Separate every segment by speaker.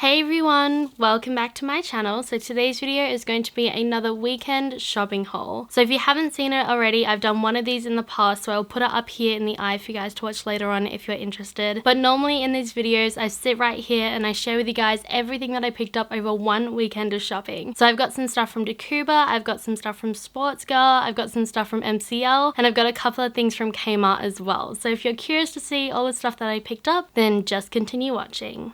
Speaker 1: Hey everyone, welcome back to my channel. So today's video is going to be another weekend shopping haul. So if you haven't seen it already, I've done one of these in the past, so I'll put it up here in the eye for you guys to watch later on if you're interested. But normally in these videos, I sit right here and I share with you guys everything that I picked up over one weekend of shopping. So I've got some stuff from Decjuba, I've got some stuff from Sportsgirl, I've got some stuff from MCL, and I've got a couple of things from KMART as well. So if you're curious to see all the stuff that I picked up, then just continue watching.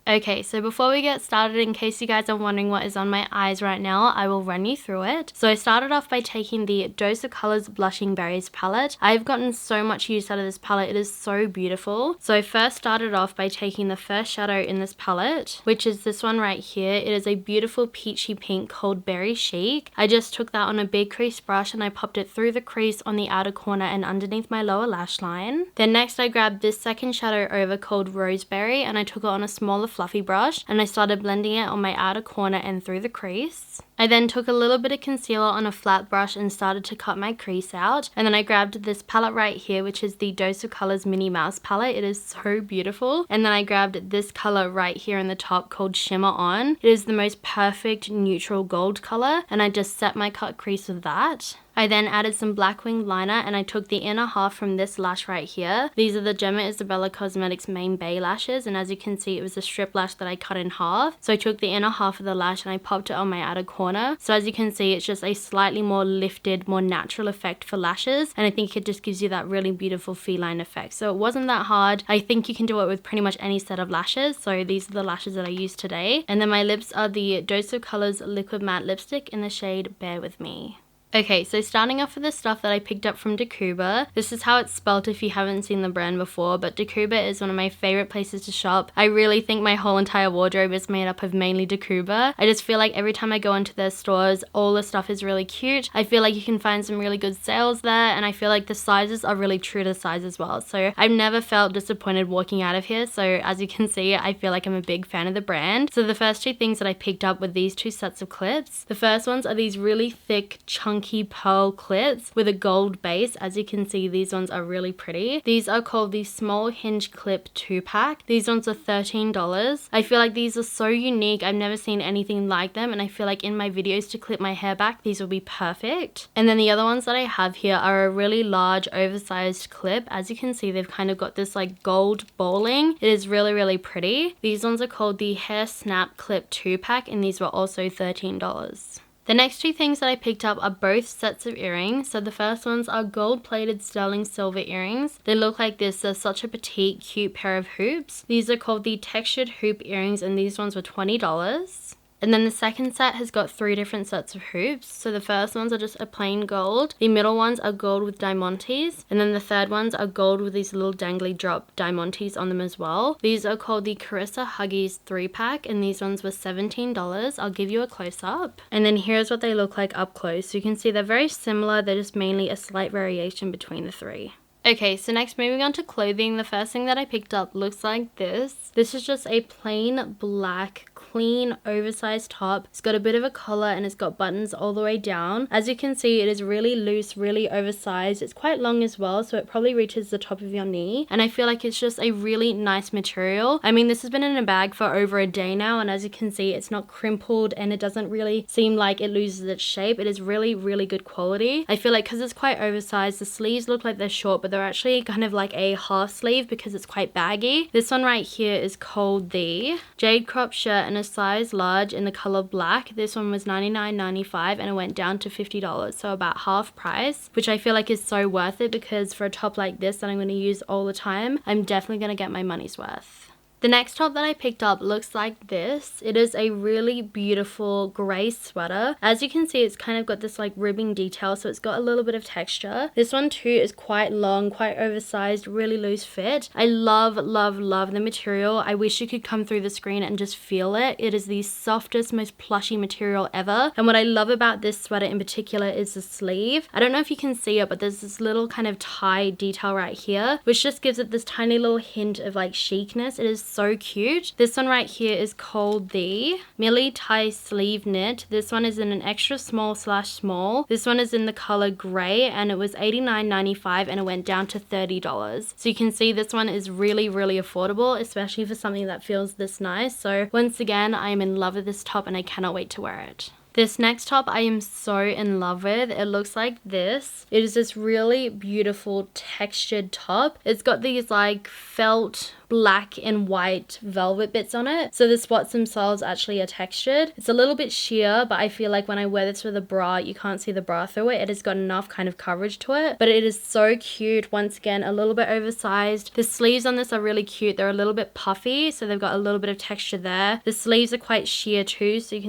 Speaker 1: Okay, so before we get started, in case you guys are wondering what is on my eyes right now, I will run you through it. So I started off by taking the Dose of Colors Blushing Berries palette. I've gotten so much use out of this palette, it is so beautiful. So I first started off by taking the first shadow in this palette, which is this one right here. It is a beautiful peachy pink called Berry Chic. I just took that on a big crease brush and I popped it through the crease on the outer corner and underneath my lower lash line. Then next I grabbed this second shadow over called Roseberry and I took it on a smaller fluffy brush and I started blending it on my outer corner and through the crease. I then took a little bit of concealer on a flat brush and started to cut my crease out, and then I grabbed this palette right here, which is the Dose of Colors Minnie Mouse palette. It is so beautiful. And then I grabbed this color right here in the top called Shimmer On. It is the most perfect neutral gold color and I just set my cut crease with that. I then added some black winged liner and I took the inner half from this lash right here. These are the Gemma Isabella Cosmetics Main Bay lashes, and as you can see it was a strip lash that I cut in half. So I took the inner half of the lash and I popped it on my outer corner. So as you can see it's just a slightly more lifted, more natural effect for lashes, and I think it just gives you that really beautiful feline effect. So it wasn't that hard. I think you can do it with pretty much any set of lashes. So these are the lashes that I used today. And then my lips are the Dose of Colors Liquid Matte Lipstick in the shade Bear With Me. Okay, so starting off with the stuff that I picked up from Decjuba. This is how it's spelt if you haven't seen the brand before, but Decjuba is one of my favorite places to shop. I really think my whole entire wardrobe is made up of mainly Decjuba. I just feel like every time I go into their stores, all the stuff is really cute. I feel like you can find some really good sales there, and I feel like the sizes are really true to size as well. So I've never felt disappointed walking out of here. So as you can see, I feel like I'm a big fan of the brand. So the first two things that I picked up were these two sets of clips. The first ones are these really thick, chunky pearl clips with a gold base. As you can see, these ones are really pretty. These are called the Small Hinge Clip 2-pack. These ones are $13. I feel like these are so unique. I've never seen anything like them, and I feel like in my videos to clip my hair back, these will be perfect. And then the other ones that I have here are a really large oversized clip. As you can see, they've kind of got this like gold bowling. It is really, really pretty. These ones are called the Hair Snap Clip 2-pack, and these were also $13. The next two things that I picked up are both sets of earrings. So the first ones are gold-plated sterling silver earrings. They look like this. They're such a petite, cute pair of hoops. These are called the textured hoop earrings, and these ones were $20. And then the second set has got three different sets of hoops. So the first ones are just a plain gold. The middle ones are gold with diamantes. And then the third ones are gold with these little dangly drop diamantes on them as well. These are called the Carissa Huggies 3-pack, and these ones were $17. I'll give you a close-up. And then here's what they look like up close. So you can see they're very similar. They're just mainly a slight variation between the three. Okay, so next moving on to clothing, the first thing that I picked up looks like this. This is just a plain black, clean, oversized top. It's got a bit of a collar and it's got buttons all the way down. As you can see, it is really loose, really oversized. It's quite long as well, so it probably reaches the top of your knee. And I feel like it's just a really nice material. I mean, this has been in a bag for over a day now, and as you can see, it's not crimpled and it doesn't really seem like it loses its shape. It is really, really good quality. I feel like because it's quite oversized, the sleeves look like they're short, but they're actually kind of like a half sleeve because it's quite baggy. This one right here is called the Jade Crop Shirt in a size large in the color black. This one was $99.95 and it went down to $50, so about half price, which I feel like is so worth it because for a top like this that I'm going to use all the time, I'm definitely going to get my money's worth. The next top that I picked up looks like this. It is a really beautiful gray sweater. As you can see, it's kind of got this like ribbing detail, so it's got a little bit of texture. This one too is quite long, quite oversized, really loose fit. I love, love, love the material. I wish you could come through the screen and just feel it. It is the softest, most plushy material ever. And what I love about this sweater in particular is the sleeve. I don't know if you can see it, but there's this little kind of tie detail right here, which just gives it this tiny little hint of like chicness. It is so cute. This one right here is called the Millie Tie Sleeve Knit. This one is in an extra small/small. This one is in the color gray and it was $89.95 and it went down to $30. So you can see this one is really affordable, especially for something that feels this nice. So once again, I am in love with this top and I cannot wait to wear it. This next top I am so in love with. It looks like this. It is this really beautiful textured top. It's got these like felt black and white velvet bits on it. So the spots themselves actually are textured. It's a little bit sheer, but I feel like when I wear this with a bra, you can't see the bra through it. It has got enough kind of coverage to it, but it is so cute. Once again, a little bit oversized. The sleeves on this are really cute. They're a little bit puffy, so they've got a little bit of texture there. The sleeves are quite sheer too, so you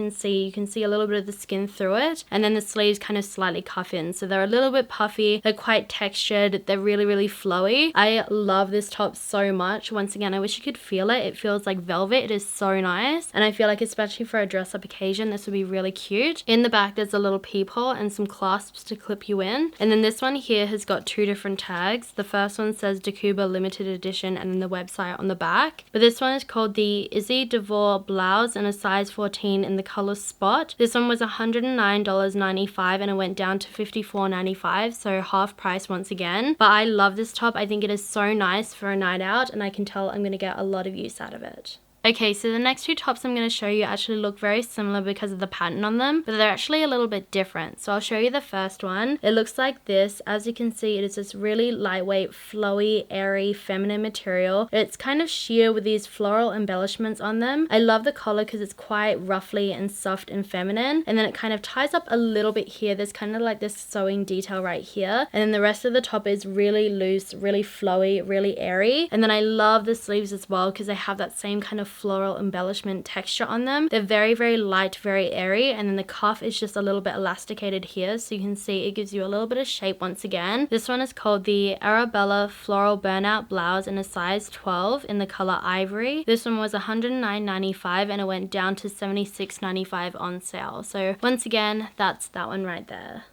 Speaker 1: can see a little bit of the skin through it, and then the sleeves kind of slightly cuff in. So they're a little bit puffy. They're quite textured. They're really flowy. I love this top so much. Once again, I wish you could feel it. It feels like velvet. It is so nice, and I feel like especially for a dress up occasion, this would be really cute. In the back there's a little peephole and some clasps to clip you in, and then this one here has got two different tags. The first one says Decjuba limited edition and then the website on the back, but this one is called the Izzy DeVore blouse in a size 14 in the color spot. This one was $109.95 and it went down to $54.95, so half price once again. But I love this top. I think it is so nice for a night out, and I can tell I'm going to get a lot of use out of it. Okay, so the next two tops I'm going to show you actually look very similar because of the pattern on them, but they're actually a little bit different. So I'll show you the first one. It looks like this. As you can see, it is this really lightweight, flowy, airy, feminine material. It's kind of sheer with these floral embellishments on them. I love the collar because it's quite ruffly and soft and feminine, and then it kind of ties up a little bit here. There's kind of like this sewing detail right here, and then the rest of the top is really loose, really flowy, really airy. And then I love the sleeves as well because they have that same kind of floral embellishment texture on them. They're very light, very airy, and then the cuff is just a little bit elasticated here, so you can see it gives you a little bit of shape once again. This one is called the Arabella Floral Burnout Blouse in a size 12 in the color ivory. This one was $109.95 and it went down to $76.95 on sale. So once again, that's that one right there.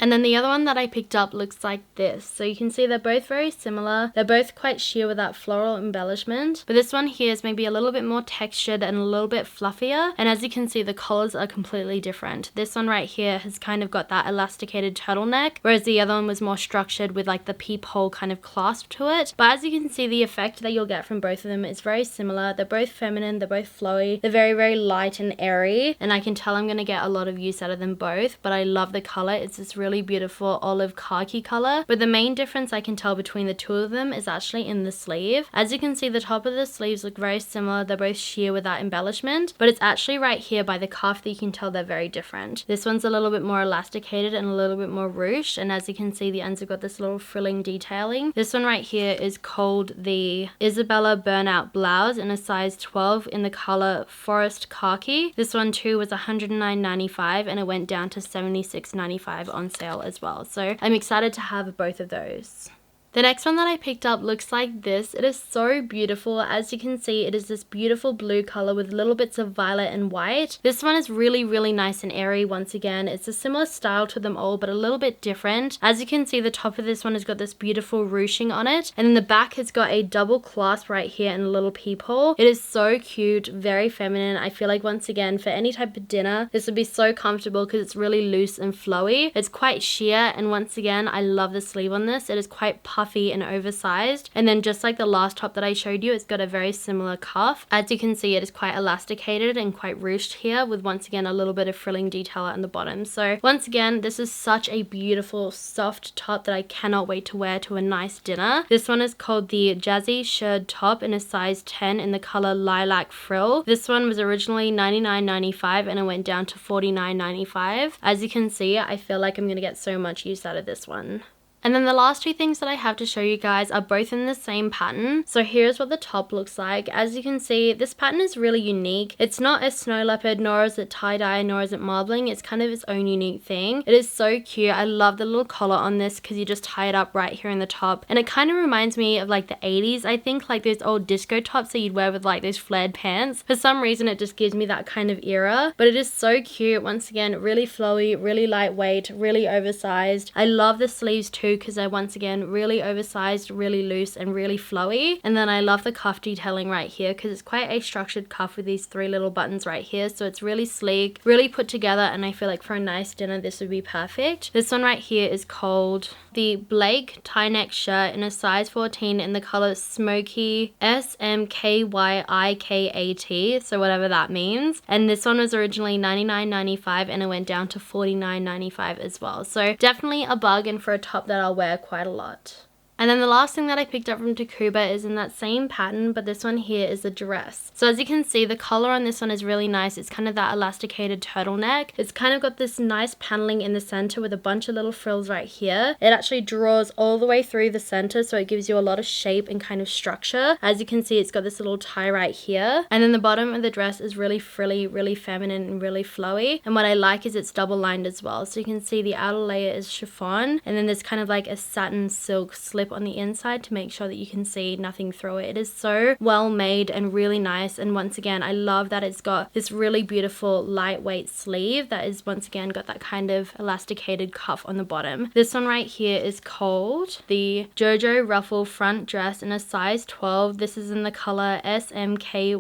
Speaker 1: And then the other one that I picked up looks like this. So you can see they're both very similar. They're both quite sheer with that floral embellishment. But this one here is maybe a little bit more textured and a little bit fluffier. And as you can see, the collars are completely different. This one right here has kind of got that elasticated turtleneck, whereas the other one was more structured with like the peephole kind of clasp to it. But as you can see, the effect that you'll get from both of them is very similar. They're both feminine, they're both flowy, they're very light and airy. And I can tell I'm going to get a lot of use out of them both. But I love the color. It's this really beautiful olive khaki color, but the main difference I can tell between the two of them is actually in the sleeve. As you can see, the top of the sleeves look very similar. They're both sheer with that embellishment, but it's actually right here by the cuff that you can tell they're very different. This one's a little bit more elasticated and a little bit more ruched, and as you can see, the ends have got this little frilling detailing. This one right here is called the Isabella Burnout Blouse in a size 12 in the color forest khaki. This one too was $109.95 and it went down to $76.95 on sale as well. So I'm excited to have both of those. The next one that I picked up looks like this. It is so beautiful. As you can see, it is this beautiful blue color with little bits of violet and white. This one is really nice and airy. Once again, it's a similar style to them all, but a little bit different. As you can see, the top of this one has got this beautiful ruching on it, and then the back has got a double clasp right here and a little peephole. It is so cute, very feminine. I feel like once again, for any type of dinner, this would be so comfortable because it's really loose and flowy. It's quite sheer, and once again, I love the sleeve on this. It is quite puffy and oversized, and then just like the last top that I showed you, it's got a very similar cuff. As you can see, it is quite elasticated and quite ruched here with once again a little bit of frilling detail on the bottom. So once again, this is such a beautiful soft top that I cannot wait to wear to a nice dinner. This one is called the Jazzy Shirred Top in a size 10 in the color Lilac Frill. This one was originally $99.95 and it went down to $49.95. As you can see, I feel like I'm gonna get so much use out of this one. And then the last two things that I have to show you guys are both in the same pattern. So here's what the top looks like. As you can see, this pattern is really unique. It's not a snow leopard, nor is it tie-dye, nor is it marbling. It's kind of its own unique thing. It is so cute. I love the little collar on this because you just tie it up right here in the top. And it kind of reminds me of like the 80s, I think, like those old disco tops that you'd wear with like those flared pants. For some reason, it just gives me that kind of era. But it is so cute. Once again, really flowy, really lightweight, really oversized. I love the sleeves too. too because they're once again really oversized, really loose, and really flowy. And then I love the cuff detailing right here because it's quite a structured cuff with these 3 little buttons right here. So it's really sleek, really put together, and I feel like for a nice dinner this would be perfect. This one right here is called the Blake tie neck shirt in a size 14 in the color Smoky, SMKYIKAT, so whatever that means. And this one was originally $99.95 and it went down to $49.95 as well. So definitely a bargain for a top that I'll wear quite a lot. And then the last thing that I picked up from Decjuba is in that same pattern, but this one here is a dress. So as you can see, the color on this one is really nice. It's kind of that elasticated turtleneck. It's kind of got this nice paneling in the center with a bunch of little frills right here. It actually draws all the way through the center, so it gives you a lot of shape and kind of structure. As you can see, it's got this little tie right here. And then the bottom of the dress is really frilly, really feminine, and really flowy. And what I like is it's double lined as well. So you can see the outer layer is chiffon, and then there's kind of like a satin silk slip on the inside to make sure that you can see nothing through it. It is so well made and really nice. And once again, I love that it's got this really beautiful lightweight sleeve that is once again got that kind of elasticated cuff on the bottom. This one right here is called the JoJo Ruffle Front Dress in a size 12. This is in the color SMKYIKAT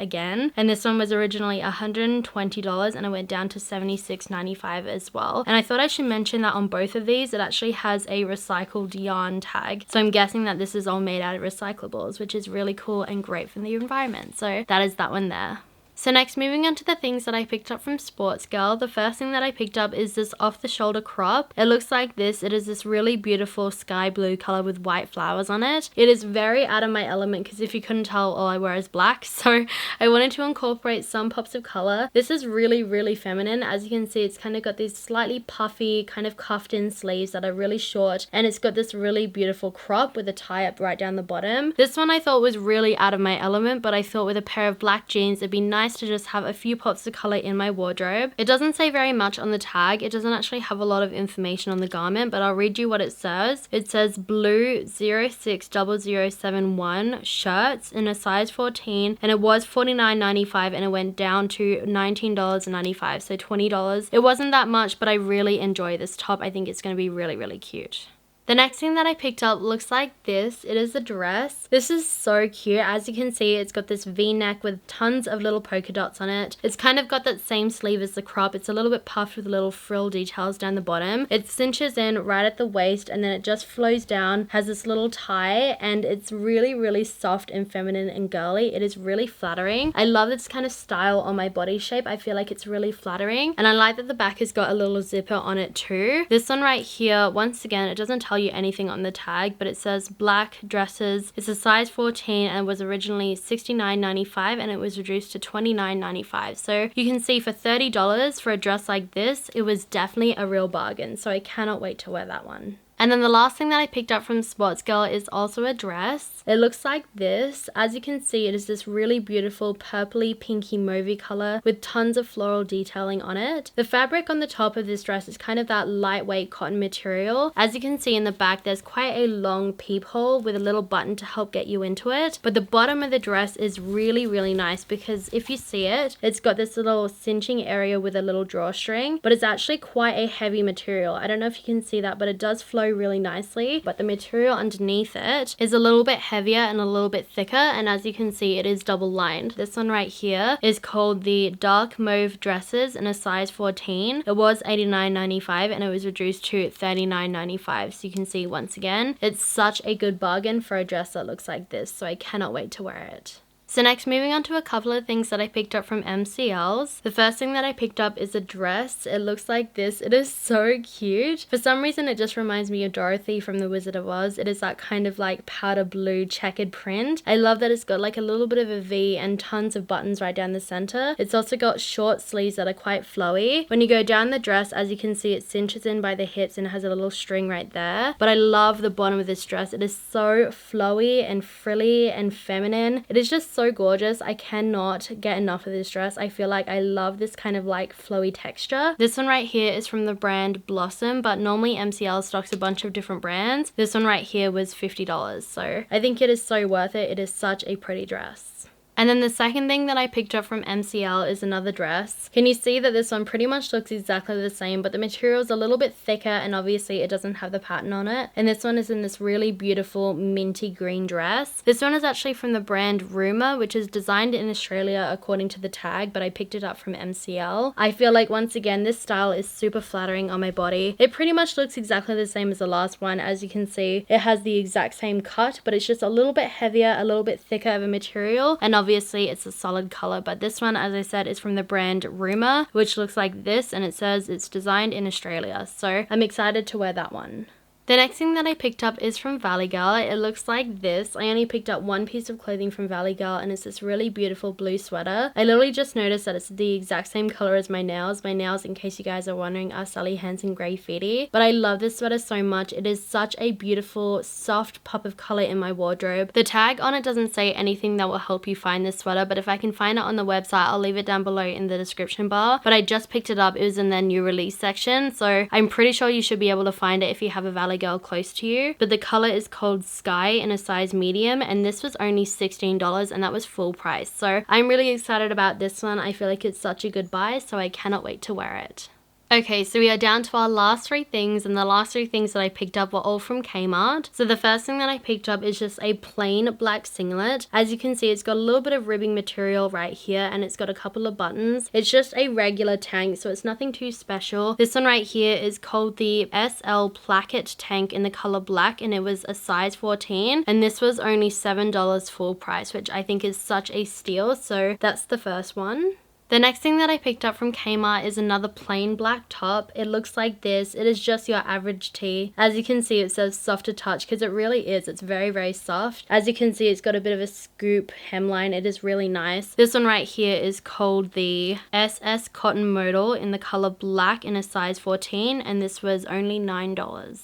Speaker 1: again. And this one was originally $120 and it went down to $76.95 as well. And I thought I should mention that on both of these, it actually has a recycled yarn tag. So I'm guessing that this is all made out of recyclables, which is really cool and great for the environment. So that is that one there. So next, moving on to the things that I picked up from Sportsgirl. The first thing that I picked up is this off-the-shoulder crop. It looks like this. It is this really beautiful sky blue color with white flowers on it. It is very out of my element because if you couldn't tell, all I wear is black. So I wanted to incorporate some pops of color. This is really, really feminine. As you can see, it's kind of got these slightly puffy, kind of cuffed in sleeves that are really short. And it's got this really beautiful crop with a tie up right down the bottom. This one I thought was really out of my element, but I thought with a pair of black jeans, it'd be nice to just have a few pops of color in my wardrobe. It doesn't say very much on the tag. It doesn't actually have a lot of information on the garment, but I'll read you what it says. It says blue 060071 shirts in a size 14, and it was $49.95 and it went down to $19.95, so $20. It wasn't that much, but I really enjoy this top. I think it's going to be really, really cute. The next thing that I picked up looks like this. It is a dress. This is so cute. As you can see, it's got this V-neck with tons of little polka dots on it. It's kind of got that same sleeve as the crop. It's a little bit puffed with little frill details down the bottom. It cinches in right at the waist and then it just flows down, has this little tie, and it's really, really soft and feminine and girly. It is really flattering. I love this kind of style on my body shape. I feel like it's really flattering, and I like that the back has got a little zipper on it too. This one right here, once again, it doesn't tell you anything on the tag, but it says black dresses. It's a size 14 and was originally $69.95 and it was reduced to $29.95. So you can see for $30 for a dress like this, it was definitely a real bargain. So I cannot wait to wear that one. And then the last thing that I picked up from Sportsgirl is also a dress. It looks like this. As you can see, it is this really beautiful purpley pinky mauvey color with tons of floral detailing on it. The fabric on the top of this dress is kind of that lightweight cotton material. As you can see in the back, there's quite a long peephole with a little button to help get you into it. But the bottom of the dress is really, really nice because if you see it, it's got this little cinching area with a little drawstring, but it's actually quite a heavy material. I don't know if you can see that, but it does flow really nicely, but the material underneath it is a little bit heavier and a little bit thicker, and as you can see, it is double lined. This one right here is called the Dark Mauve Dresses in a size 14. It was $89.95 and it was reduced to $39.95. So you can see once again, it's such a good bargain for a dress that looks like this, so I cannot wait to wear it. So next, moving on to a couple of things that I picked up from MCLs. The first thing that I picked up is a dress. It looks like this. It is so cute. For some reason, it just reminds me of Dorothy from The Wizard of Oz. It is that kind of like powder blue checkered print. I love that it's got like a little bit of a V and tons of buttons right down the center. It's also got short sleeves that are quite flowy. When you go down the dress, as you can see, it cinches in by the hips and has a little string right there. But I love the bottom of this dress. It is so flowy and frilly and feminine. It is just so gorgeous. I cannot get enough of this dress. I feel like I love this kind of like flowy texture. This one right here is from the brand Blossom, but normally MCL stocks a bunch of different brands. This one right here was $50, so I think it is so worth it. It is such a pretty dress. And then the second thing that I picked up from MCL is another dress. Can you see that this one pretty much looks exactly the same, but the material is a little bit thicker and obviously it doesn't have the pattern on it. And this one is in this really beautiful minty green dress. This one is actually from the brand Rumor, which is designed in Australia according to the tag, but I picked it up from MCL. I feel like once again this style is super flattering on my body. It pretty much looks exactly the same as the last one. As you can see, it has the exact same cut, but it's just a little bit heavier, a little bit thicker of a material, and obviously it's a solid color. But this one, as I said, is from the brand Rumor, which looks like this, and it says it's designed in Australia, so I'm excited to wear that one. The next thing that I picked up is from VALLEYGIRL. It looks like this. I only picked up one piece of clothing from VALLEYGIRL and it's this really beautiful blue sweater. I literally just noticed that it's the exact same color as my nails. My nails, in case you guys are wondering, are Sally Hansen Graffiti. But I love this sweater so much. It is such a beautiful, soft pop of color in my wardrobe. The tag on it doesn't say anything that will help you find this sweater, but if I can find it on the website, I'll leave it down below in the description bar. But I just picked it up. It was in their new release section, so I'm pretty sure you should be able to find it if you have a VALLEYGIRL close to you. But the color is called Sky in a size medium, and this was only $16 and that was full price. So I'm really excited about this one. I feel like it's such a good buy, so I cannot wait to wear it. Okay, so we are down to our last three things, and the last three things that I picked up were all from KMART. So the first thing that I picked up is just a plain black singlet. As you can see, it's got a little bit of ribbing material right here, and it's got a couple of buttons. It's just a regular tank, so it's nothing too special. This one right here is called the SL Placket Tank in the color black, and it was a size 14, and this was only $7 full price, which I think is such a steal. So that's the first one. The next thing that I picked up from KMART is another plain black top. It looks like this. It is just your average tee. As you can see, it says soft to touch because it really is. It's very, very soft. As you can see, it's got a bit of a scoop hemline. It is really nice. This one right here is called the SS Cotton Modal in the color black in a size 14, and this was only $9.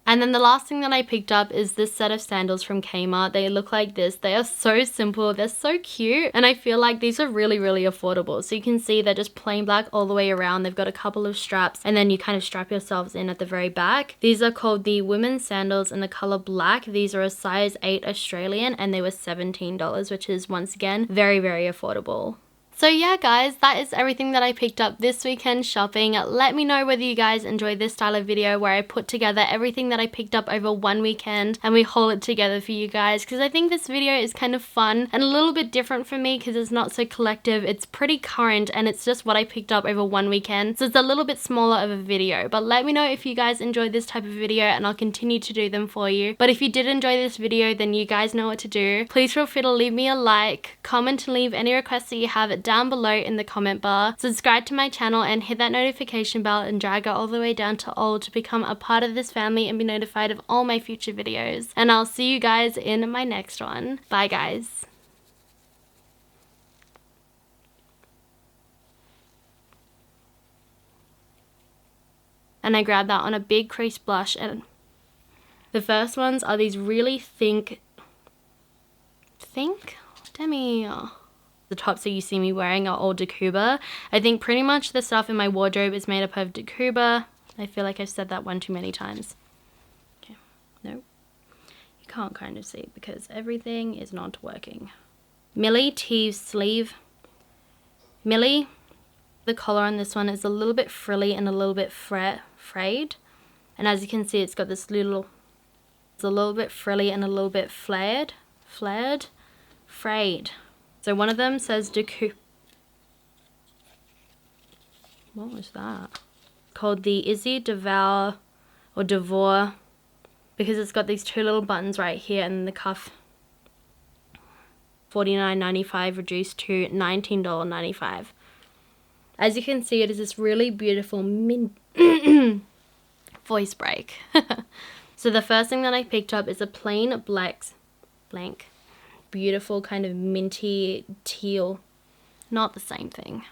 Speaker 1: And then the last thing that I picked up is this set of sandals from KMART. They look like this. They are so simple. They're so cute. And I feel like these are really, really affordable. So you can see they're just plain black all the way around. They've got a couple of straps and then you kind of strap yourselves in at the very back. These are called the women's sandals in the color black. These are a size 8 Australian and they were $17, which is once again very, very affordable. So yeah guys, that is everything that I picked up this weekend shopping. Let me know whether you guys enjoy this style of video where I put together everything that I picked up over one weekend and we haul it together for you guys, because I think this video is kind of fun and a little bit different for me because it's not so collective. It's pretty current and it's just what I picked up over one weekend, so it's a little bit smaller of a video. But let me know if you guys enjoyed this type of video and I'll continue to do them for you. But if you did enjoy this video, then you guys know what to do. Please feel free to leave me a like, comment and leave any requests that you have down below in the comment bar. Subscribe to my channel and hit that notification bell and drag it all the way down to all to become a part of this family and be notified of all my future videos. And I'll see you guys in my next one. Bye guys. And I grabbed that on a big crease blush, and the first ones are these really think Demi. The tops that you see me wearing are all Decjuba. I think pretty much the stuff in my wardrobe is made up of Decjuba. I feel like I've said that one too many times. Okay, no. You can't kind of see because everything is not working. Millie T sleeve. Millie. The collar on this one is a little bit frilly and a little bit frayed. And as you can see, it's got this little, it's a little bit frilly and a little bit frayed. So one of them says Decjuba. What was that? Called the Izzy Devour or Devour, because it's got these two little buttons right here and the cuff. $49.95 reduced to $19.95. As you can see, it is this really beautiful voice break. So the first thing that I picked up is a plain blank, beautiful kind of minty teal. Not the same thing.